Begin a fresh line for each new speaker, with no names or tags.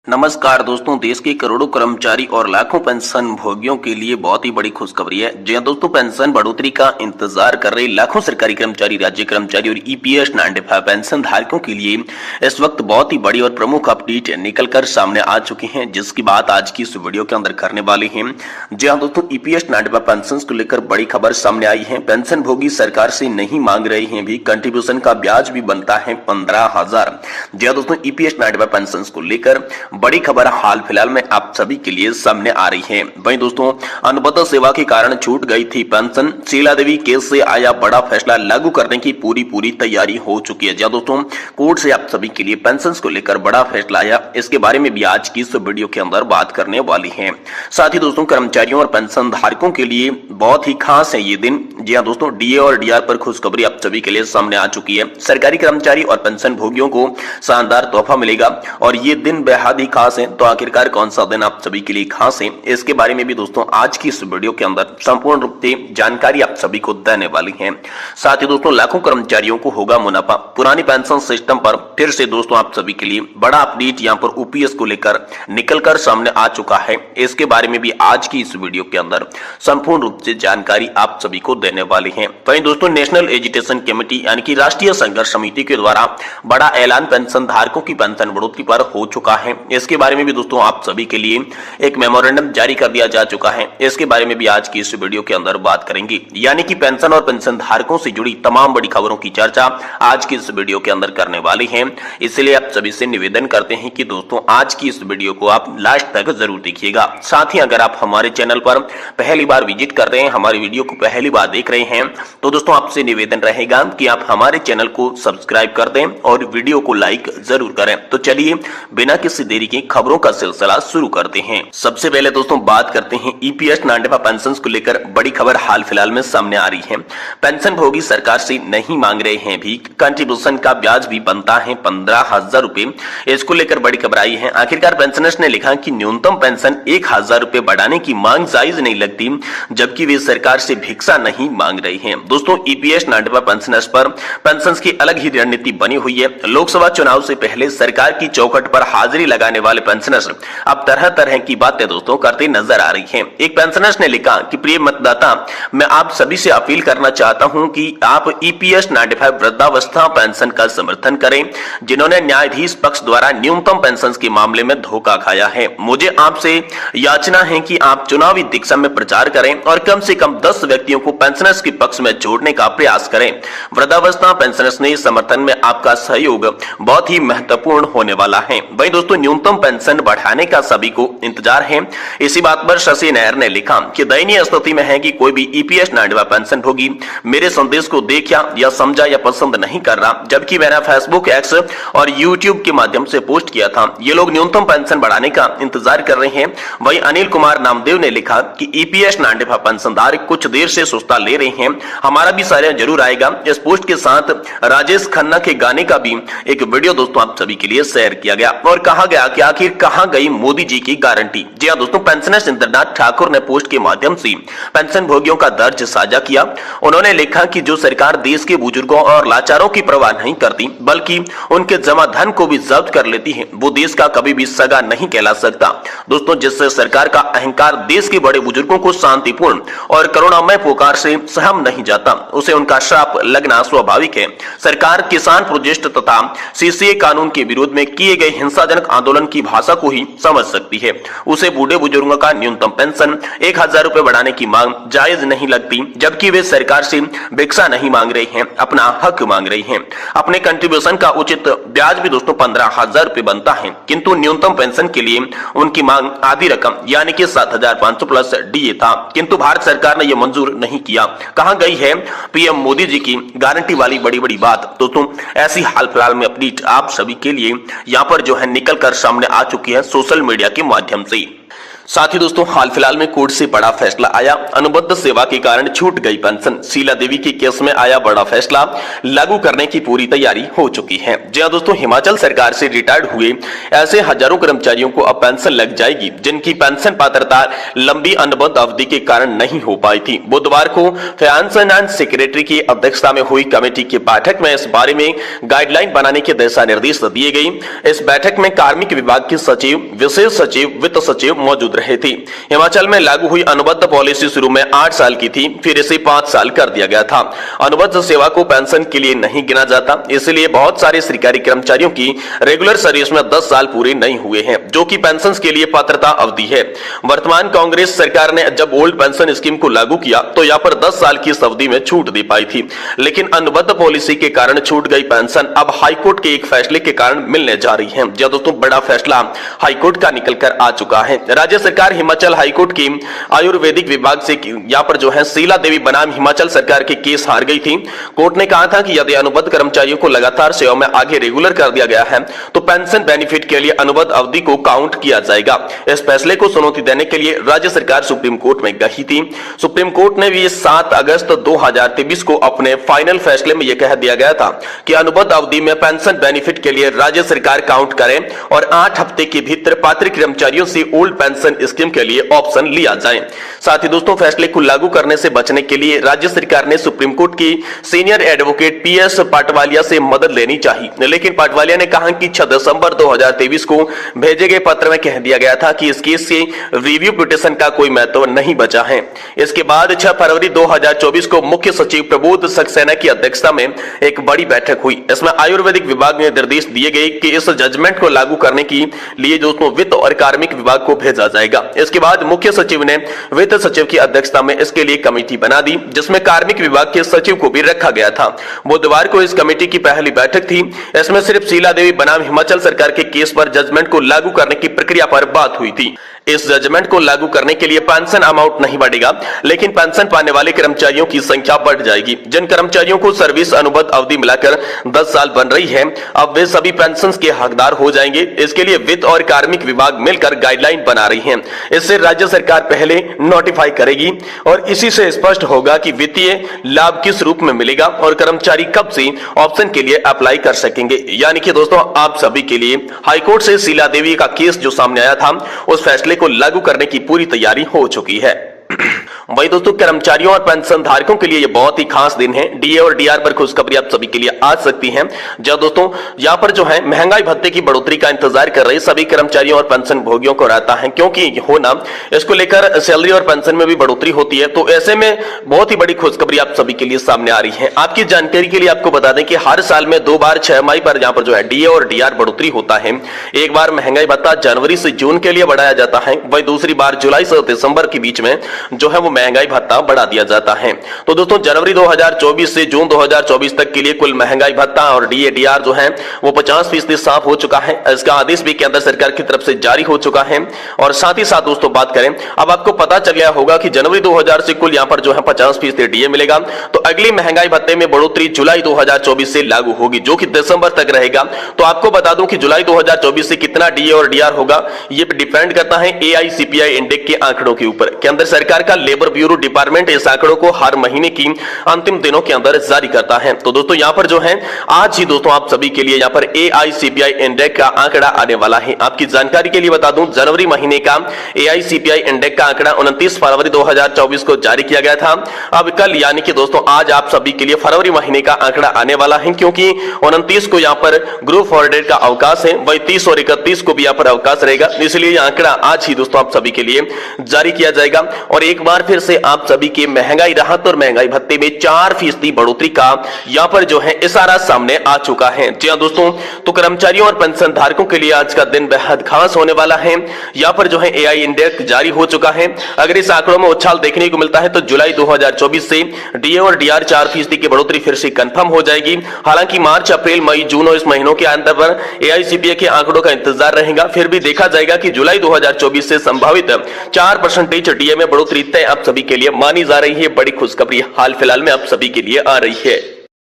नमस्कार दोस्तों, देश के करोड़ों कर्मचारी और लाखों पेंशन भोगियों के लिए बहुत ही बड़ी खुशखबरी है। जी हां दोस्तों, पेंशन बढ़ोतरी का इंतजार कर रहे लाखों सरकारी कर्मचारी, राज्य कर्मचारी और ईपीएस 95 पेंशन धारकों के लिए इस वक्त बहुत ही बड़ी और प्रमुख अपडेट निकलकर सामने आ चुकी है, जिसकी बात आज की इस वीडियो के अंदर करने वाले हैं। जी हां दोस्तों, ईपीएस 95 पेंशन को लेकर बड़ी खबर सामने आई है। पेंशन भोगी सरकार से नहीं मांग रहे हैं भी, कंट्रीब्यूशन का ब्याज भी बनता है 15,000। जी हां दोस्तों, ईपीएस 95 पेंशन को लेकर बड़ी खबर हाल फिलहाल में आप सभी के लिए सामने आ रही है। वहीं दोस्तों, अनुबंध सेवा के कारण छूट गई थी पेंशन, शीला देवी केस से आया बड़ा फैसला, लागू करने की पूरी तैयारी हो चुकी है। जी दोस्तों, कोर्ट से आप सभी के लिए पेंशन को लेकर बड़ा फैसला आया, इसके बारे में भी आज की इस वीडियो के अंदर बात करने वाली है। साथ ही दोस्तों, कर्मचारियों और पेंशन धारकों के लिए बहुत ही खास है ये दिन। जी हाँ दोस्तों, डीए और डीआर पर खुशखबरी आप सभी के लिए सामने आ चुकी है। सरकारी कर्मचारी और पेंशन भोगियों को शानदार तोहफा मिलेगा और ये दिन बेहद ही खास है। तो आखिरकार कौन सा दिन आप सभी के लिए खास है, इसके बारे में भी दोस्तों आज की इस वीडियो के अंदर संपूर्ण रूप से जानकारी आप सभी को देने वाली है। साथ ही दोस्तों, लाखों कर्मचारियों को होगा मुनाफा। पुरानी पेंशन सिस्टम पर फिर से दोस्तों आप सभी के लिए बड़ा अपडेट यहां पर ओपीएस को लेकर निकलकर सामने आ चुका है। इसके बारे में भी आज की इस वीडियो के अंदर संपूर्ण रूप से जानकारी आप सभी को देने वाली है। वहीं दोस्तों, नेशनल एजुकेशन कमेटी यानी कि राष्ट्रीय संघर्ष समिति के द्वारा बड़ा ऐलान पेंशन धारकों की पेंशन बढ़ोतरी पर हो चुका है। इसके बारे में भी दोस्तों आप सभी के लिए एक मेमोरेंडम जारी कर दिया जा चुका है। इसके बारे में भी आज की इस वीडियो के अंदर बात करेंगे, यानी कि पेंशन और पेंशन धारकों से जुड़ी तमाम बड़ी खबरों की चर्चा आज की इस वीडियो के अंदर करने वाली है। इसलिए आप सभी से निवेदन करते हैं कि दोस्तों आज की इस वीडियो को आप लास्ट तक जरूर देखिएगा। साथ ही अगर आप हमारे चैनल पर पहली बार विजिट कर रहे हैं, हमारी वीडियो को पहली बार देख रहे हैं, तो दोस्तों आपसे निवेदन रहेगा कि आप हमारे चैनल को सब्सक्राइब कर दें और वीडियो को लाइक जरूर करें। तो चलिए बिना किसी देरी के खबरों का सिलसिला शुरू करते हैं। सबसे पहले दोस्तों बात करते हैं ईपीएस 95 पेंशन को लेकर बड़ी खबर हाल फिलहाल में सामने आ रही है। पेंशन भोगी सरकार से नहीं मांग रहे हैं भी, कंट्रीब्यूशन का ब्याज भी बनता है 15,000 रुपए। इसको लेकर बड़ी खबर आई है। आखिरकार पेंशनर्स ने लिखा कि न्यूनतम पेंशन 1,000 रुपए बढ़ाने की मांग जायज नहीं लगती, जबकि वे सरकार से भिक्षा नहीं मांग रहे हैं। दोस्तों, ईपीएस 95 पेंशनर्स पर पेंशन की अलग ही रणनीति बनी हुई है। लोकसभा चुनाव से पहले सरकार की चौखट पर हाजिरी लगाने वाले पेंशनर्स अब तरह तरह की बातें दोस्तों करते नजर आ रही हैं। एक पेंशनर्स ने लिखा कि प्रिय मतदाता, मैं आप सभी से अपील करना चाहता हूं कि आप ईपीएस 95 वृद्धावस्था पेंशन का समर्थन करें, जिन्होंने न्यायाधीश पक्ष द्वारा न्यूनतम पेंशन के मामले में धोखा खाया है। मुझे आपसे याचना है कि आप चुनावी दिशा में प्रचार करें और कम से कम 10 व्यक्तियों को पेंशनर्स के पक्ष में जोड़ने का प्रयास करें। वृद्धावस्था पेंशनर्स ने समर्थन में आपका सहयोग बहुत ही महत्वपूर्ण होने वाला है। वहीं दोस्तों, न्यूनतम पेंशन बढ़ाने का सभी को इंतजार है। इसी बात पर शशि नायर ने लिखा कि दयनीय स्थिति में है कि कोई भी ईपीएस 95 पेंशन भोगी मेरे संदेश को देखा या समझा या पसंद नहीं कर रहा, जबकि मैंने फेसबुक, एक्स और यूट्यूब के माध्यम से पोस्ट किया था। ये लोग न्यूनतम पेंशन बढ़ाने का इंतजार कर रहे हैं। वहीं अनिल कुमार नामदेव ने लिखा कि ईपीएस 95 पेंशनधारक कुछ देर से सुस्ता ले रहे हैं, हमारा भी सारे जरूर आएगा। इस पोस्ट के साथ राजेश खन्ना के गाने का भी एक वीडियो दोस्तों आप सभी के लिए शेयर किया गया और कहा गया कि आखिर कहां गई मोदी जी की गारंटी। जी हां दोस्तों, पेंशनर्स इंद्रनाथ ठाकुर ने पोस्ट के माध्यम से पेंशन भोगियों का दर्द साझा किया। उन्होंने लिखा कि जो सरकार देश के बुजुर्गों और लाचारों की परवाह नहीं करती, बल्कि उनके जमा धन को भी जब्त कर लेती है, वो देश का कभी भी सगा नहीं कहला सकता। दोस्तों, जिससे सरकार का अहंकार देश के बड़े बुजुर्गों को शांतिपूर्ण और करुणामय पुकार से सहम नहीं जाता, उसे उनका श्राप लगना स्वाभाविक है। सरकार किसान प्रोटेस्ट तथा सीसीए कानून के विरोध में किए गए हिंसाजनक आंदोलन की भाषा को ही समझ सकती है। उसे बूढ़े बुजुर्गों का न्यूनतम पेंशन 1,000 रुपए बढ़ाने की मांग जायज नहीं लगती, जबकि वे सरकार से भिक्षा नहीं मांग रहे हैं, अपना हक मांग रहे हैं। अपने कंट्रीब्यूशन का उचित ब्याज भी दोस्तों 15,000 रुपए बनता है, किंतु न्यूनतम पेंशन के लिए उनकी मांग आधी रकम यानी कि 7,500 प्लस डीए था, किंतु भारत सरकार ने यह मंजूर नहीं किया। कहां गई है पीएम मोदी जी की गारंटी वाली बड़ी बड़ी बात। दोस्तों, ऐसी हाल फिलहाल में अपडेट आप सभी के लिए यहां पर जो है निकल कर सामने आ चुकी है सोशल मीडिया के माध्यम से। साथ ही दोस्तों हाल फिलहाल में कोर्ट से बड़ा फैसला आया, अनुबंध सेवा के कारण छूट गई पेंशन। शीला देवी के केस में आया बड़ा फैसला, लागू करने की पूरी तैयारी हो चुकी है। जी हां दोस्तों, हिमाचल सरकार से रिटायर्ड हुए ऐसे हजारों कर्मचारियों को अब पेंशन लग जाएगी जिनकी पेंशन पात्रता लंबी अनुबंध अवधि के कारण नहीं हो पाई थी। बुधवार को फाइनेंस एंड सेक्रेटरी की अध्यक्षता में हुई कमेटी की बैठक में इस बारे में गाइडलाइन बनाने के दिशा निर्देश दिए गए। इस बैठक में कार्मिक विभाग के सचिव, विशेष सचिव, वित्त सचिव मौजूद रहे थे। हिमाचल में लागू हुई अनुबंध पॉलिसी शुरू में 8 साल की थी, फिर इसे 5 साल कर दिया गया था। अनुबंध सेवा को पेंशन के लिए नहीं गिना जाता, इसलिए बहुत सारे सरकारी कर्मचारियों की रेगुलर सर्विस में 10 साल पूरे नहीं हुए हैं, जो कि पेंशन के लिए पात्रता अवधि है। वर्तमान कांग्रेस सरकार ने जब ओल्ड पेंशन स्कीम को लागू किया तो यहाँ पर 10 साल की अवधि में छूट दे पाई थी, लेकिन अनुबंध पॉलिसी के कारण छूट गई पेंशन अब हाईकोर्ट के एक फैसले के कारण मिलने जा रही है। जब दोस्तों बड़ा फैसला हाईकोर्ट का निकल कर आ चुका है। राज्य सरकार हिमाचल हाईकोर्ट की आयुर्वेदिक विभाग से यहाँ पर जो है शीला देवी बनाम हिमाचल सरकार के केस हार गई थी। कोर्ट ने कहा था कि यदि अनुबंध कर्मचारियों को लगातार सेवा में आगे रेगुलर कर दिया गया है तो पेंशन बेनिफिट के लिए अनुबंध अवधि को काउंट किया जाएगा। इस फैसले को चुनौती देने के लिए राज्य सरकार सुप्रीम कोर्ट में गई थी। सुप्रीम कोर्ट ने भी 7 अगस्त 2023 को अपने फाइनल फैसले में यह कह दिया गया था कि अनुबंध अवधि में पेंशन बेनिफिट के लिए राज्य सरकार काउंट करे और 8 हफ्ते के भीतर पात्र कर्मचारियों से ओल्ड पेंशन स्कीम के लिए ऑप्शन लिया जाए। साथ ही दोस्तों फैसले को लागू करने से बचने के लिए राज्य सरकार ने सुप्रीम कोर्ट की सीनियर एडवोकेट पीएस पाटवालिया से मदद लेनी चाहिए, लेकिन पाटवालिया ने कहा कि 6 दिसंबर 2023 को भेजे गए पत्र में कह दिया गया था कि इस केस से रिव्यू पिटीशन का कोई महत्व नहीं बचा है। इसके बाद 6 फरवरी 2024 को मुख्य सचिव प्रबोध सक्सेना की अध्यक्षता में एक बड़ी बैठक हुई। इसमें आयुर्वेदिक विभाग ने निर्देश दिए गए कि इस जजमेंट को लागू करने के लिए दोस्तों वित्त और कार्मिक विभाग को भेजा जाएगा। इसके बाद मुख्य सचिव ने वित्त सचिव की अध्यक्षता में इसके लिए कमेटी बना दी, जिसमें कार्मिक विभाग के सचिव को भी रखा गया था। बुधवार को इस कमेटी की पहली बैठक थी। इसमें सिर्फ शीला देवी बनाम हिमाचल सरकार के केस पर जजमेंट को लागू करने की प्रक्रिया पर बात हुई थी। इस जजमेंट को लागू करने के लिए पेंशन अमाउंट नहीं बढ़ेगा, लेकिन पेंशन पाने वाले कर्मचारियों की संख्या बढ़ जाएगी। जिन कर्मचारियों को सर्विस अनुबंध अवधि मिलाकर 10 साल बन रही है, अब वे सभी पेंशन के हकदार हो जाएंगे। इसके लिए वित्त और कार्मिक विभाग मिलकर गाइडलाइन बना रही है। इससे राज्य सरकार पहले नोटिफाई करेगी और इसी से स्पष्ट होगा कि वित्तीय लाभ किस रूप में मिलेगा और कर्मचारी कब से ऑप्शन के लिए अप्लाई कर सकेंगे। यानी कि दोस्तों आप सभी के लिए हाईकोर्ट से शीला देवी का केस जो सामने आया था, उस फैसले को लागू करने की पूरी तैयारी हो चुकी है। वही दोस्तों कर्मचारियों और पेंशन धारकों के लिए यह बहुत ही खास दिन है। डीए और डीआर पर खुशखबरी आप सभी के लिए आ सकती है। जब दोस्तों यहाँ पर जो है महंगाई भत्ते की बढ़ोतरी का इंतजार कर रहे सभी कर्मचारियों और पेंशन भोगियों को रहता है, क्योंकि होना इसको लेकर सैलरी और पेंशन में भी बढ़ोतरी होती है। तो ऐसे में बहुत ही बड़ी खुशखबरी आप सभी के लिए सामने आ रही है। आपकी जानकारी के लिए आपको बता दें कि हर साल में 2 बार 6 मई पर यहाँ पर जो है डीए और डीआर बढ़ोतरी होता है। एक बार महंगाई भत्ता जनवरी से जून के लिए बढ़ाया जाता है, वही दूसरी बार जुलाई से दिसंबर के बीच में जो है वो महंगाई भत्ता बढ़ा दिया जाता है। तो दोस्तों जनवरी 2024 से जून 2024 तक के लिए कुल महंगाई भत्ता और डीए डीआर जो है वो 50% साफ हो चुका है। इसका आदेश भी केंद्र सरकार की तरफ से जारी हो चुका है। और साथ ही साथ दोस्तों बात करें, अब आपको पता चल गया होगा कि जनवरी 2000 से कुल यहाँ पर जो है 50% डीए मिलेगा। तो अगली महंगाई भत्ते में बढ़ोतरी जुलाई 2024 से लागू होगी, जो कि दिसंबर तक रहेगा। तो आपको बता दूं कि जुलाई 2024 से कितना डीए और डीआर होगा, ये डिपेंड करता है एआईसीपीआई इंडेक्स के आंकड़ों के ऊपर। केंद्र सरकार का लेबर ब्यूरो डिपार्टमेंट इस आंकड़ों को हर महीने की अंतिम दिनों के अंदर जारी करता है। तो दोस्तों यहाँ पर जो है आज ही दोस्तों आप सभी के लिए यहाँ पर एआईसीपीआई इंडेक्स का आंकड़ा आने वाला है। आपकी जानकारी के लिए बता दूं जनवरी महीने का एआईसीपीआई इंडेक्स का आंकड़ा 29 फरवरी 2024 को जारी किया गया था। अब कल यानी कि दोस्तों आज आप सभी के लिए फरवरी महीने का आंकड़ा आने वाला है, क्योंकि 29 को यहाँ पर ग्रुप हॉलिडे का अवकाश है, वही 30 और 31 को भी यहाँ पर अवकाश रहेगा। इसलिए यह आंकड़ा आज ही दोस्तों आप सभी के लिए जारी किया जाएगा। और एक बार फिर से आप सभी के महंगाई राहत और महंगाई भत्ते में 4% बढ़ोतरी का यहां पर जो है इशारा सामने आ चुका है। जी हां दोस्तों, तो कर्मचारियों और पेंशन धारकों के लिए आज का दिन बेहद खास होने वाला है। यहां पर जो है एआई इंडेक्स जारी हो चुका है। अगर इस आंकड़ों में उछाल देखने को मिलता है तो जुलाई 2024 से डीए और डीआर 4% की बढ़ोतरी फिर से कंफर्म हो जाएगी। हालांकि मार्च, अप्रैल, मई, जून और इस महीनों के अंत पर एआईसीपीआई के आंकड़ों का इंतजार रहेगा। फिर भी देखा जाएगा कि जुलाई 2024 से संभावित 4% डीए में बढ़ोतरी तय आप सभी के लिए मानी जा रही है। बड़ी खुशखबरी हाल फिलहाल में आप सभी के लिए आ रही है।